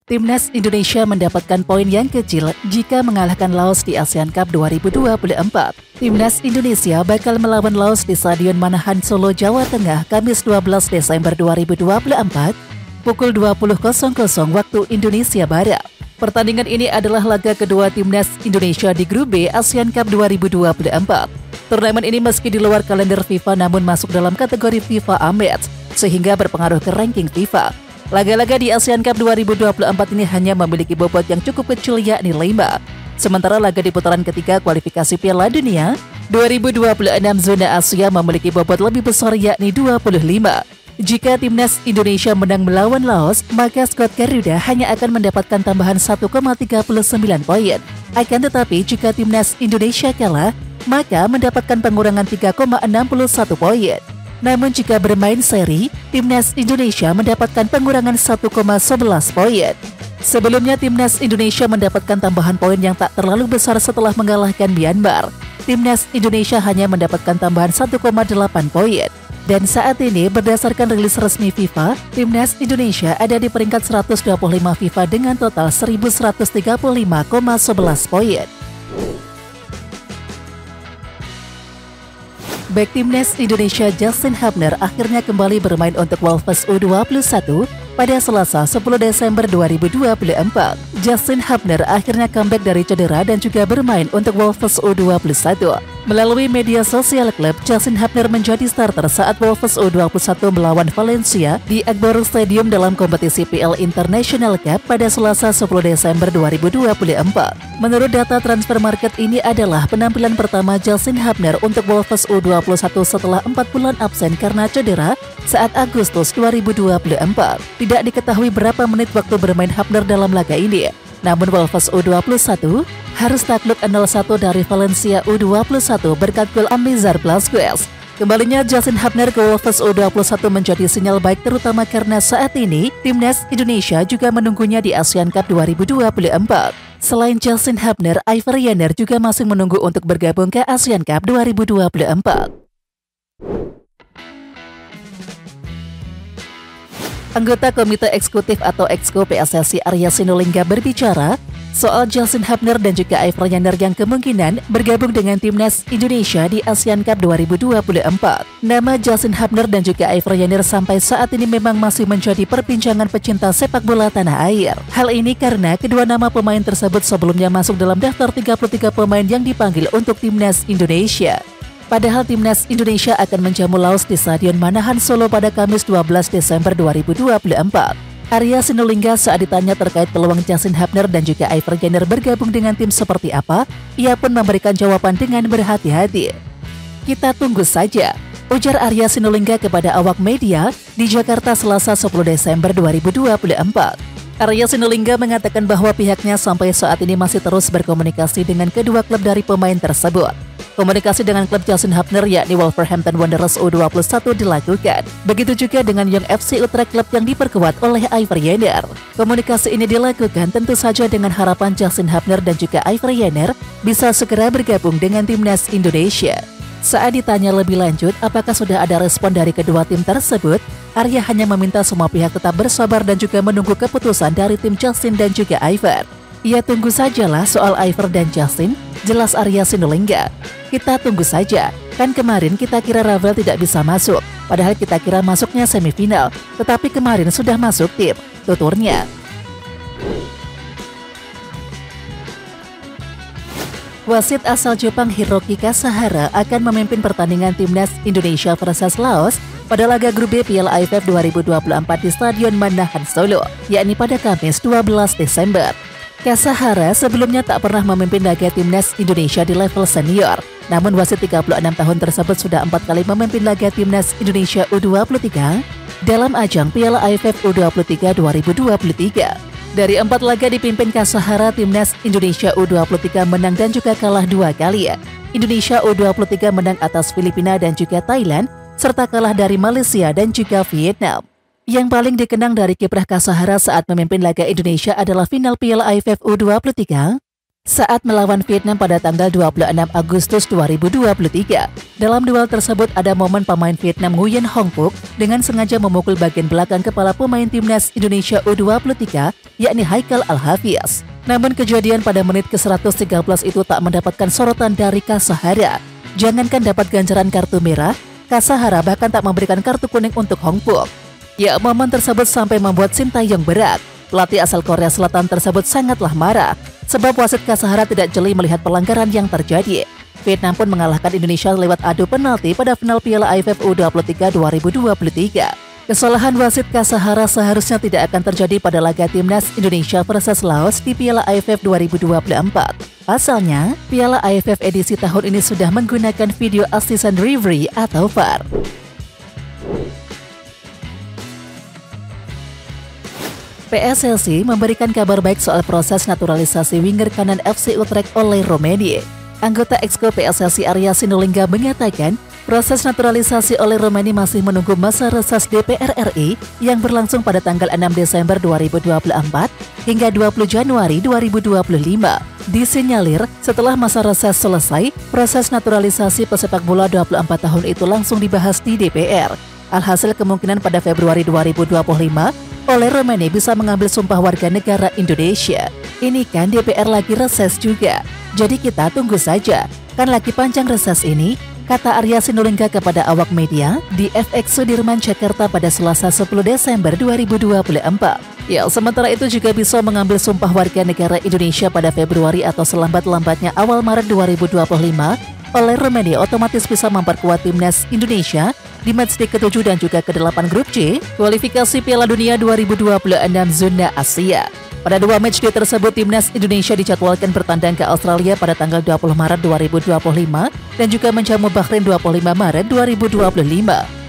Timnas Indonesia mendapatkan poin yang kecil jika mengalahkan Laos di ASEAN Cup 2024. Timnas Indonesia bakal melawan Laos di Stadion Manahan Solo, Jawa Tengah, Kamis 12 Desember 2024, pukul 20.00 waktu Indonesia Barat. Pertandingan ini adalah laga kedua Timnas Indonesia di Grup B ASEAN Cup 2024. Turnamen ini meski di luar kalender FIFA namun masuk dalam kategori FIFA Amatch, sehingga berpengaruh ke ranking FIFA. Laga-laga di ASEAN Cup 2024 ini hanya memiliki bobot yang cukup kecil yakni 5. Sementara laga di putaran ketiga kualifikasi Piala Dunia 2026 zona Asia memiliki bobot lebih besar yakni 25. Jika Timnas Indonesia menang melawan Laos, maka skuad Garuda hanya akan mendapatkan tambahan 1,39 poin. Akan tetapi jika Timnas Indonesia kalah, maka mendapatkan pengurangan 3,61 poin. Namun jika bermain seri, Timnas Indonesia mendapatkan pengurangan 1,11 poin. Sebelumnya Timnas Indonesia mendapatkan tambahan poin yang tak terlalu besar setelah mengalahkan Myanmar. Timnas Indonesia hanya mendapatkan tambahan 1,8 poin. Dan saat ini berdasarkan rilis resmi FIFA, Timnas Indonesia ada di peringkat 125 FIFA dengan total 1135,11 poin. Bek Timnas Indonesia Justin Hubner akhirnya kembali bermain untuk Wolves U21 pada Selasa 10 Desember 2024. Justin Hubner akhirnya comeback dari cedera dan juga bermain untuk Wolves U21. Melalui media sosial klub, Justin Hubner menjadi starter saat Wolves U21 melawan Valencia di Akbor Stadium dalam kompetisi PL International Cup pada Selasa 10 Desember 2024. Menurut data transfer market, ini adalah penampilan pertama Justin Hubner untuk Wolves U21 setelah 4 bulan absen karena cedera saat Agustus 2024. Tidak diketahui berapa menit waktu bermain Hubner dalam laga ini. Namun Wolves U21 harus takluk 0-1 dari Valencia U21 berkat gol Amizar Blasquez. Kembalinya Justin Hubner ke Wolves U21 menjadi sinyal baik terutama karena saat ini Timnas Indonesia juga menunggunya di ASEAN Cup 2024. Selain Justin Hubner, Iver Jenner juga masih menunggu untuk bergabung ke ASEAN Cup 2024. Anggota Komite Eksekutif atau Exco PSSI Arya Sinulinga berbicara soal Justin Hubner dan juga Iver Jenner yang kemungkinan bergabung dengan Timnas Indonesia di ASEAN Cup 2024. Nama Justin Hubner dan juga Iver Jenner sampai saat ini memang masih menjadi perbincangan pecinta sepak bola tanah air. Hal ini karena kedua nama pemain tersebut sebelumnya masuk dalam daftar 33 pemain yang dipanggil untuk Timnas Indonesia. Padahal Timnas Indonesia akan menjamu Laos di Stadion Manahan Solo pada Kamis 12 Desember 2024. Arya Sinulinga saat ditanya terkait peluang Justin Hubner dan juga Iver Jenner bergabung dengan tim seperti apa, ia pun memberikan jawaban dengan berhati-hati. Kita tunggu saja, ujar Arya Sinulinga kepada awak media di Jakarta Selasa 10 Desember 2024. Arya Sinulinga mengatakan bahwa pihaknya sampai saat ini masih terus berkomunikasi dengan kedua klub dari pemain tersebut. Komunikasi dengan klub Justin Hubner yakni Wolverhampton Wanderers U21 dilakukan. Begitu juga dengan Young FC Utrecht, klub yang diperkuat oleh Iver Jenner. Komunikasi ini dilakukan tentu saja dengan harapan Justin Hubner dan juga Iver Jenner bisa segera bergabung dengan Timnas Indonesia. Saat ditanya lebih lanjut apakah sudah ada respon dari kedua tim tersebut, Arya hanya meminta semua pihak tetap bersabar dan juga menunggu keputusan dari tim Justin dan juga Iver. Ya tunggu sajalah soal Iver dan Justin, jelas Arya Sinulinga. Kita tunggu saja, kan kemarin kita kira Ravel tidak bisa masuk, padahal kita kira masuknya semifinal, tetapi kemarin sudah masuk tim, tuturnya. Wasit asal Jepang Hiroki Kasahara akan memimpin pertandingan Timnas Indonesia versus Laos pada laga grup B Piala AFF 2024 di Stadion Manahan Solo, yakni pada Kamis 12 Desember. Kasahara sebelumnya tak pernah memimpin laga Timnas Indonesia di level senior. Namun wasit 36 tahun tersebut sudah 4 kali memimpin laga Timnas Indonesia U23 dalam ajang Piala AFF U23 2023. Dari 4 laga dipimpin Kasahara, Timnas Indonesia U23 menang dan juga kalah 2 kali. Indonesia U23 menang atas Filipina dan juga Thailand, serta kalah dari Malaysia dan juga Vietnam. Yang paling dikenang dari kiprah Kasahara saat memimpin laga Indonesia adalah final Piala AFF U23 saat melawan Vietnam pada tanggal 26 Agustus 2023. Dalam duel tersebut ada momen pemain Vietnam Nguyen Hong Phuc dengan sengaja memukul bagian belakang kepala pemain timnas Indonesia U23 yakni Haikal Al-Hafiz. Namun kejadian pada menit ke-113 itu tak mendapatkan sorotan dari Kasahara. Jangankan dapat ganjaran kartu merah, Kasahara bahkan tak memberikan kartu kuning untuk Hong Phuc. Ya, momen tersebut sampai membuat Sintayong berat. Pelatih asal Korea Selatan tersebut sangatlah marah sebab wasit Kasahara tidak jeli melihat pelanggaran yang terjadi. Vietnam pun mengalahkan Indonesia lewat adu penalti pada final Piala AFF U23 2023. Kesalahan wasit Kasahara seharusnya tidak akan terjadi pada laga timnas Indonesia versus Laos di Piala AFF 2024. Pasalnya, Piala AFF edisi tahun ini sudah menggunakan video assistant referee atau VAR. PSSI memberikan kabar baik soal proses naturalisasi winger kanan FC Utrecht oleh Romania. Anggota Exco PSSI Arya Sinulinga mengatakan, proses naturalisasi oleh Romania masih menunggu masa reses DPR RI yang berlangsung pada tanggal 6 Desember 2024 hingga 20 Januari 2025. Disinyalir, setelah masa reses selesai, proses naturalisasi pesepak bola 24 tahun itu langsung dibahas di DPR. Alhasil kemungkinan pada Februari 2025, oleh Romania bisa mengambil sumpah warga negara Indonesia. Ini kan DPR lagi reses juga, jadi kita tunggu saja, kan lagi panjang reses ini, kata Arya Sinulinga kepada awak media di FX Sudirman, Jakarta pada Selasa 10 Desember 2024. Ya, sementara itu juga bisa mengambil sumpah warga negara Indonesia pada Februari atau selambat-lambatnya awal Maret 2025, oleh Romania otomatis bisa memperkuat timnas Indonesia di matchday ke-7 dan juga ke-8 grup C, kualifikasi Piala Dunia 2026 zona Asia. Pada dua matchday tersebut, timnas Indonesia dijadwalkan bertandang ke Australia pada tanggal 20 Maret 2025 dan juga menjamu Bahrain 25 Maret 2025.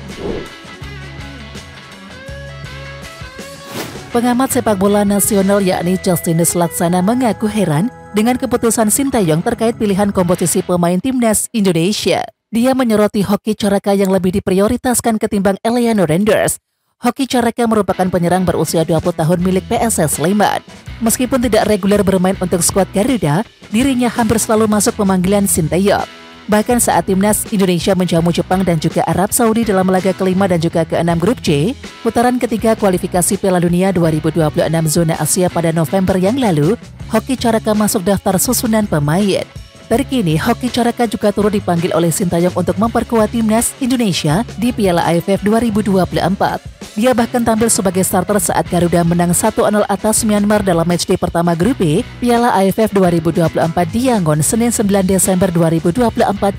Pengamat sepak bola nasional yakni Justinus Laksana mengaku heran dengan keputusan Sintayong terkait pilihan komposisi pemain timnas Indonesia. Dia menyoroti Hoki Caraka yang lebih diprioritaskan ketimbang Eliano Randers. Hoki Caraka merupakan penyerang berusia 20 tahun milik PSS Sleman. Meskipun tidak reguler bermain untuk skuad Garuda, dirinya hampir selalu masuk pemanggilan Sintayong. Bahkan saat timnas Indonesia menjamu Jepang dan juga Arab Saudi dalam laga kelima dan juga ke-6 grup C, putaran ketiga kualifikasi Piala Dunia 2026 zona Asia pada November yang lalu, Hoki Caraka masuk daftar susunan pemain. Terkini, Hoki Caraka juga turut dipanggil oleh Sintayong untuk memperkuat timnas Indonesia di Piala AFF 2024. Dia bahkan tampil sebagai starter saat Garuda menang 1-0 atas Myanmar dalam matchday pertama grup B Piala AFF 2024 di Yangon Senin 9 Desember 2024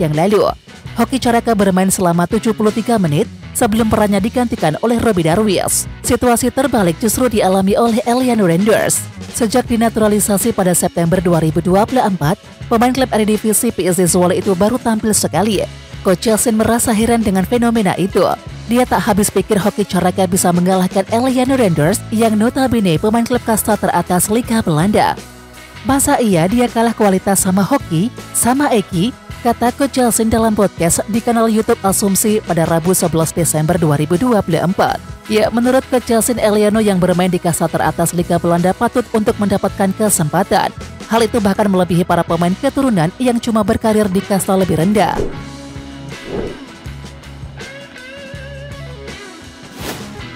yang lalu. Hoki Caraka bermain selama 73 menit sebelum perannya digantikan oleh Robby Darwish. Situasi terbalik justru dialami oleh Eliano Randers. Sejak dinaturalisasi pada September 2024, pemain klub Eredivisie PSV Zwolle itu baru tampil sekali. Coach Justin merasa heran dengan fenomena itu. Dia tak habis pikir Hoki Caraka bisa mengalahkan Eliano Randers yang notabene pemain klub kasta teratas Liga Belanda. Masa iya dia kalah kualitas sama Hoki, sama Eki, kata Coach Justin dalam podcast di kanal YouTube Asumsi pada Rabu 11 Desember 2024. Ya, menurut Coach Justin, Eliano yang bermain di kasta teratas Liga Belanda patut untuk mendapatkan kesempatan. Hal itu bahkan melebihi para pemain keturunan yang cuma berkarir di kasta lebih rendah.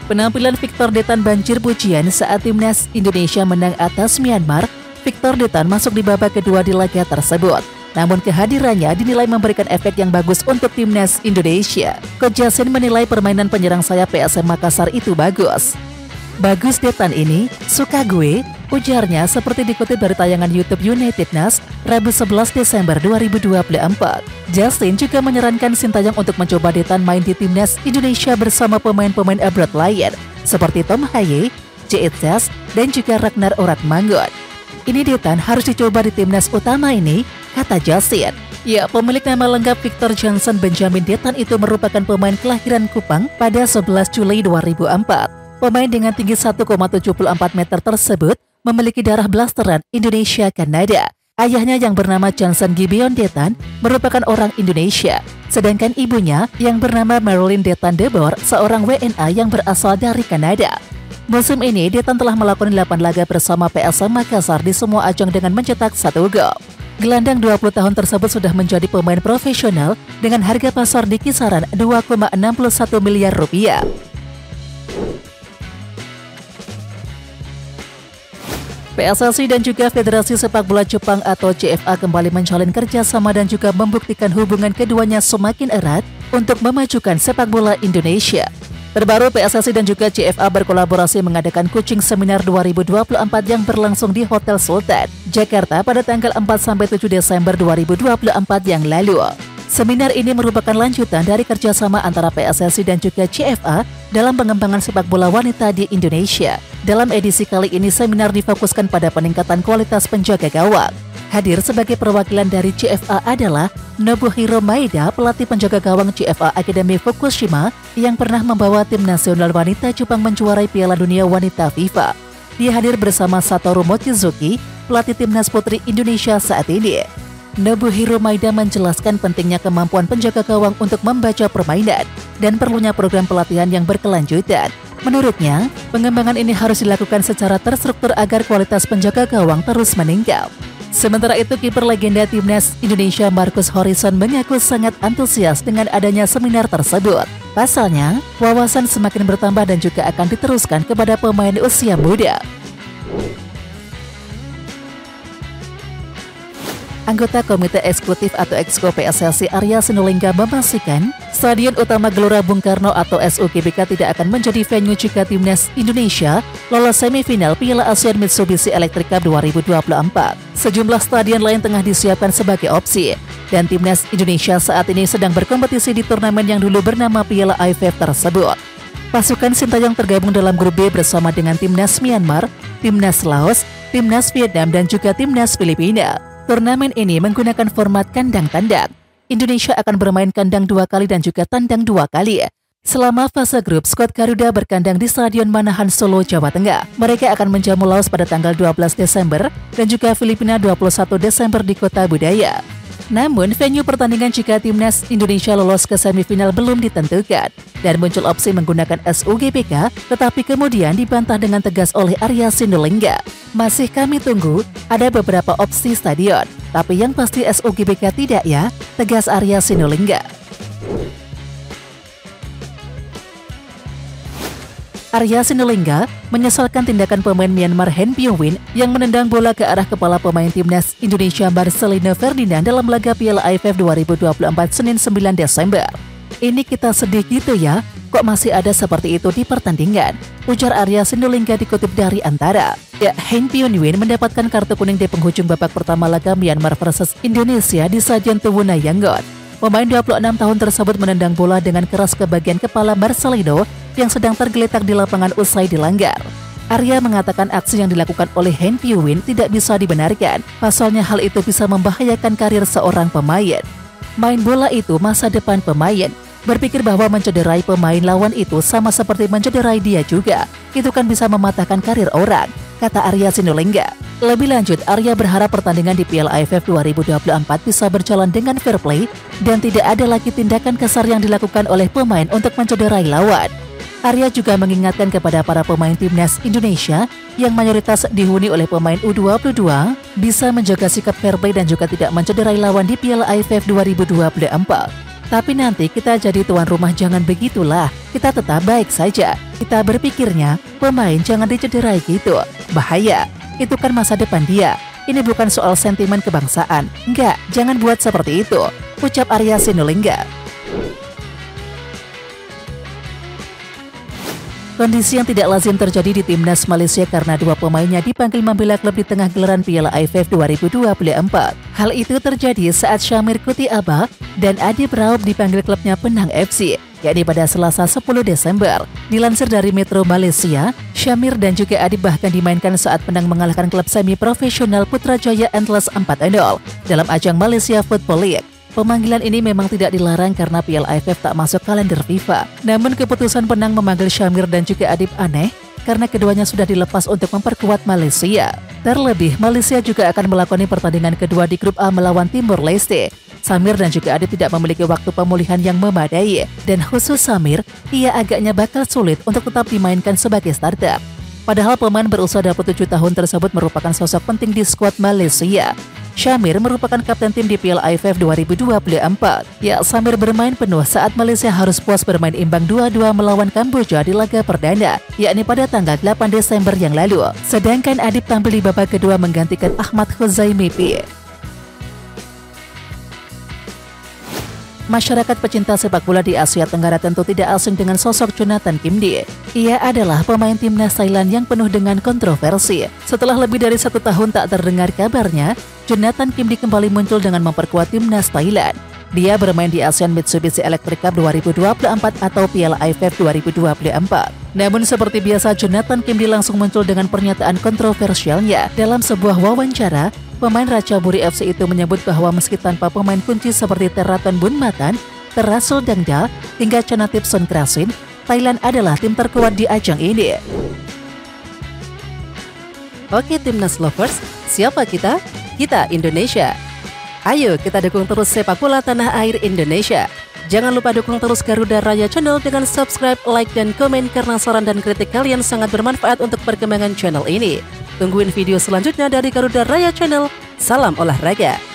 Penampilan Victor Detan banjir pujian saat timnas Indonesia menang atas Myanmar. Victor Detan masuk di babak kedua di laga tersebut. Namun kehadirannya dinilai memberikan efek yang bagus untuk timnas Indonesia. Coach Justin menilai permainan penyerang sayap PSM Makassar itu bagus. Bagus Detan ini, suka gue, ujarnya seperti dikutip dari tayangan YouTube Unitednas Rabu 11 Desember 2024. Justin juga menyarankan Sintayong untuk mencoba Detan main di timnas Indonesia bersama pemain-pemain abroad lain seperti Tom Haye, J.H. dan juga Ragnar Oratmangun. Ini Detan harus dicoba di timnas utama ini, kata Justin. Ya, pemilik nama lengkap Victor Johnson Benjamin Detan itu merupakan pemain kelahiran Kupang pada 11 Juli 2004. Pemain dengan tinggi 1,74 meter tersebut memiliki darah blasteran Indonesia-Kanada. Ayahnya yang bernama Johnson Gibeon Detan merupakan orang Indonesia, sedangkan ibunya yang bernama Marilyn Detan Debor seorang WNA yang berasal dari Kanada. Musim ini, Ditton telah melakukan 8 laga bersama PSM Makassar di semua ajang dengan mencetak 1 gol. Gelandang 20 tahun tersebut sudah menjadi pemain profesional dengan harga pasar di kisaran 2,61 miliar rupiah. PSSI dan juga Federasi Sepak Bola Jepang atau CFA kembali menjalin kerjasama dan juga membuktikan hubungan keduanya semakin erat untuk memajukan sepak bola Indonesia. Terbaru, PSSI dan juga CFA berkolaborasi mengadakan Coaching Seminar 2024 yang berlangsung di Hotel Sultan, Jakarta pada tanggal 4-7 Desember 2024 yang lalu. Seminar ini merupakan lanjutan dari kerjasama antara PSSI dan juga CFA dalam pengembangan sepak bola wanita di Indonesia. Dalam edisi kali ini, seminar difokuskan pada peningkatan kualitas penjaga gawang. Hadir sebagai perwakilan dari CFA adalah Nobuhiro Maeda, pelatih penjaga gawang CFA Akademi Fukushima yang pernah membawa tim nasional wanita Jepang menjuarai Piala Dunia Wanita FIFA. Dia hadir bersama Satoru Mochizuki, pelatih timnas putri Indonesia saat ini. Nobuhiro Maeda menjelaskan pentingnya kemampuan penjaga gawang untuk membaca permainan dan perlunya program pelatihan yang berkelanjutan. Menurutnya, pengembangan ini harus dilakukan secara terstruktur agar kualitas penjaga gawang terus meningkat. Sementara itu, kiper legenda timnas Indonesia Marcus Horizon mengaku sangat antusias dengan adanya seminar tersebut. Pasalnya, wawasan semakin bertambah dan juga akan diteruskan kepada pemain usia muda. Anggota Komite Eksekutif atau Exco PSSI Arya Sinulinga memastikan Stadion Utama Gelora Bung Karno atau SUGBK tidak akan menjadi venue jika timnas Indonesia lolos semifinal Piala ASEAN Mitsubishi Electric Cup 2024. Sejumlah stadion lain tengah disiapkan sebagai opsi, dan timnas Indonesia saat ini sedang berkompetisi di turnamen yang dulu bernama Piala AFF tersebut. Pasukan Sintayong tergabung dalam grup B bersama dengan timnas Myanmar, timnas Laos, timnas Vietnam, dan juga timnas Filipina. Turnamen ini menggunakan format kandang tandang. Indonesia akan bermain kandang 2 kali dan juga tandang 2 kali. Selama fase grup, skuad Garuda berkandang di Stadion Manahan Solo, Jawa Tengah. Mereka akan menjamu Laos pada tanggal 12 Desember dan juga Filipina 21 Desember di Kota Budaya. Namun, venue pertandingan jika timnas Indonesia lolos ke semifinal belum ditentukan dan muncul opsi menggunakan SUGBK, tetapi kemudian dibantah dengan tegas oleh Arya Sinulinga. Masih kami tunggu, ada beberapa opsi stadion, tapi yang pasti SUGBK tidak ya, tegas Arya Sinulinga. Arya Sinulinga menyesalkan tindakan pemain Myanmar Hen Byung-win yang menendang bola ke arah kepala pemain timnas Indonesia Marcelino Ferdinand dalam laga Piala AFF 2024 Senin 9 Desember. Ini kita sedih gitu ya, kok masih ada seperti itu di pertandingan, ujar Arya Sinulinga dikutip dari Antara. Ya, Hen Byung-win mendapatkan kartu kuning di penghujung babak pertama laga Myanmar versus Indonesia di Stadion Tubuna Yangon. Pemain 26 tahun tersebut menendang bola dengan keras ke bagian kepala Marcelino yang sedang tergeletak di lapangan usai dilanggar. Arya mengatakan aksi yang dilakukan oleh Hen Byung-win tidak bisa dibenarkan. Pasalnya hal itu bisa membahayakan karir seorang pemain. Main bola itu masa depan pemain. Berpikir bahwa mencederai pemain lawan itu sama seperti mencederai dia juga. Itu kan bisa mematahkan karir orang, kata Arya Sinulinga. Lebih lanjut, Arya berharap pertandingan di Piala AFF 2024 bisa berjalan dengan fair play dan tidak ada lagi tindakan kasar yang dilakukan oleh pemain untuk mencederai lawan. Arya juga mengingatkan kepada para pemain timnas Indonesia yang mayoritas dihuni oleh pemain U22 bisa menjaga sikap fair play dan juga tidak mencederai lawan di Piala AFF 2024. Tapi nanti kita jadi tuan rumah, jangan begitulah. Kita tetap baik saja. Kita berpikirnya pemain jangan dicederai gitu. Bahaya. Itu kan masa depan dia. Ini bukan soal sentimen kebangsaan. Enggak, jangan buat seperti itu, ucap Arya Sinulinga. Kondisi yang tidak lazim terjadi di timnas Malaysia karena 2 pemainnya dipanggil membela klub di tengah gelaran Piala AFF 2024. Hal itu terjadi saat Syamir Kutiaba dan Adib Raub dipanggil klubnya Penang FC, yakni pada Selasa 10 Desember. Dilansir dari Metro Malaysia, Syamir dan juga Adib bahkan dimainkan saat Penang mengalahkan klub semi-profesional Putrajaya Antlers 4-0 dalam ajang Malaysia Football League. Pemanggilan ini memang tidak dilarang karena Piala AFF tak masuk kalender FIFA. Namun keputusan Penang memanggil Syamir dan juga Adib aneh karena keduanya sudah dilepas untuk memperkuat Malaysia. Terlebih, Malaysia juga akan melakoni pertandingan kedua di grup A melawan Timor Leste. Syamir dan juga Adib tidak memiliki waktu pemulihan yang memadai, dan khusus Syamir, ia agaknya bakal sulit untuk tetap dimainkan sebagai starter. Padahal pemain berusia 27 tahun tersebut merupakan sosok penting di skuad Malaysia. Syamir merupakan kapten tim di Piala AFF 2024. Ya, Syamir bermain penuh saat Malaysia harus puas bermain imbang 2-2 melawan Kamboja di laga perdana, yakni pada tanggal 8 Desember yang lalu. Sedangkan Adib tampil di babak kedua menggantikan Ahmad Khuzaimipi. Masyarakat pecinta sepak bola di Asia Tenggara tentu tidak asing dengan sosok Jonathan Kimdi. Ia adalah pemain timnas Thailand yang penuh dengan kontroversi. Setelah lebih dari 1 tahun tak terdengar kabarnya, Jonathan Kimdi kembali muncul dengan memperkuat timnas Thailand. Dia bermain di ASEAN Mitsubishi Electric Cup 2024 atau Piala AFF 2024. Namun seperti biasa, Jonathan Kimdi langsung muncul dengan pernyataan kontroversialnya. Dalam sebuah wawancara, pemain Ratchaburi FC itu menyebut bahwa meski tanpa pemain kunci seperti Teraton Bunmatan, Terasul Dangdal, hingga Chanatip Sonkrasin, Thailand adalah tim terkuat di ajang ini. Oke Timnas Lovers, siapa kita? Kita Indonesia. Ayo kita dukung terus sepak bola tanah air Indonesia. Jangan lupa dukung terus Garuda Raya Channel dengan subscribe, like, dan komen karena saran dan kritik kalian sangat bermanfaat untuk perkembangan channel ini. Tungguin video selanjutnya dari Garuda Raya Channel. Salam olahraga.